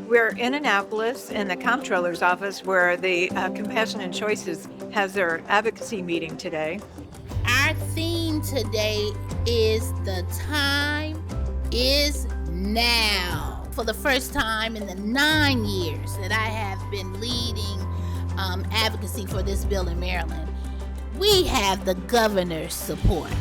We're in Annapolis in the comptroller's office where the Compassion and Choices has their advocacy meeting today. Our theme today is "The time is now." For the first time in the 9 years that I have been leading advocacy for this bill in Maryland, we have the governor's support.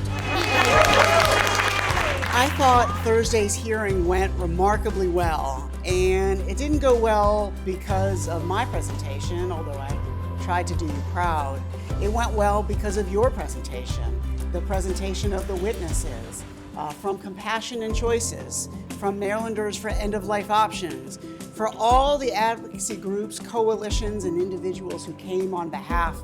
I thought Thursday's hearing went remarkably well, and it didn't go well because of my presentation, although I tried to do you proud. It went well because of your presentation, the presentation of the witnesses, from Compassion and Choices, from Marylanders for End-of-Life Options, for all the advocacy groups, coalitions, and individuals who came on behalf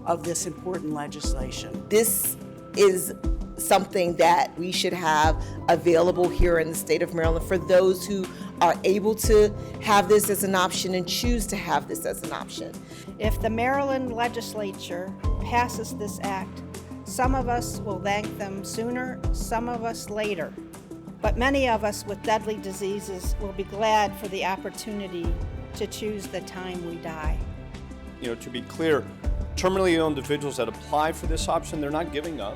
of this important legislation. This is something that we should have available here in the state of Maryland for those who are able to have this as an option and choose to have this as an option. If the Maryland legislature passes this act, some of us will thank them sooner, some of us later. But many of us with deadly diseases will be glad for the opportunity to choose the time we die. To be clear, terminally ill individuals that apply for this option, they're not giving up.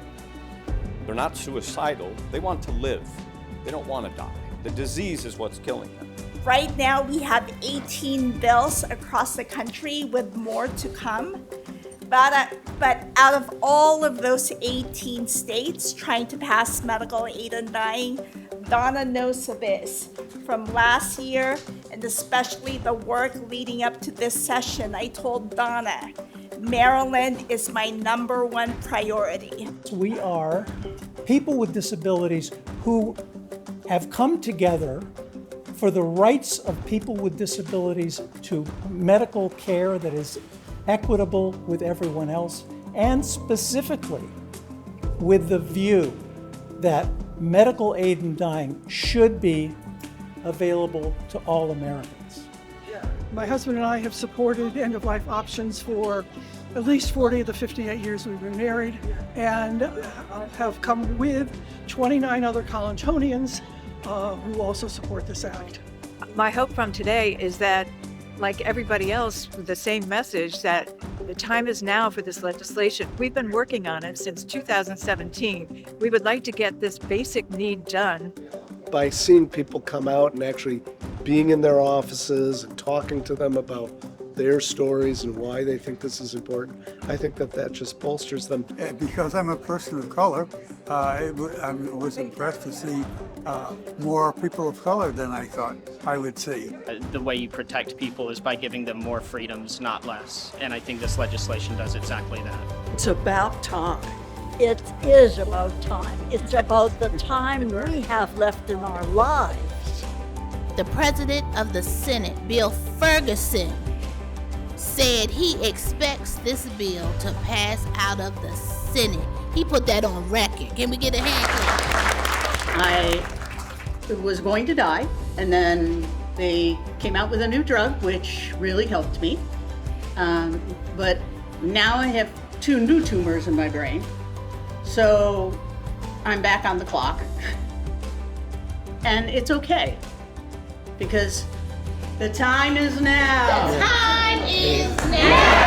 They're not suicidal. They want to live. They don't want to die. The disease is what's killing them. Right now, we have 18 bills across the country with more to come. But out of all of those 18 states trying to pass medical aid in dying, Donna knows of this from last year, and especially the work leading up to this session. I told Donna, Maryland is my #1 priority. We are people with disabilities who have come together for the rights of people with disabilities to medical care that is equitable with everyone else, and specifically with the view that medical aid in dying should be available to all Americans. My husband and I have supported end-of-life options for at least 40 of the 58 years we've been married, and have come with 29 other Collingtonians who also support this act. My hope from today is that, like everybody else, with the same message that the time is now for this legislation. We've been working on it since 2017. We would like to get this basic need done. By seeing people come out and actually being in their offices and talking to them about their stories and why they think this is important, I think that just bolsters them. Because I'm a person of color, I was impressed to see more people of color than I thought I would see. The way you protect people is by giving them more freedoms, not less. And I think this legislation does exactly that. It's about time. It is about time. It's about the time we have left in our lives. The President of the Senate, Bill Ferguson, said he expects this bill to pass out of the Senate. He put that on record. Can we get a hand clap? I was going to die, and then they came out with a new drug, which really helped me. But now I have 2 new tumors in my brain, so I'm back on the clock. And it's okay, because the time is now. The time is now.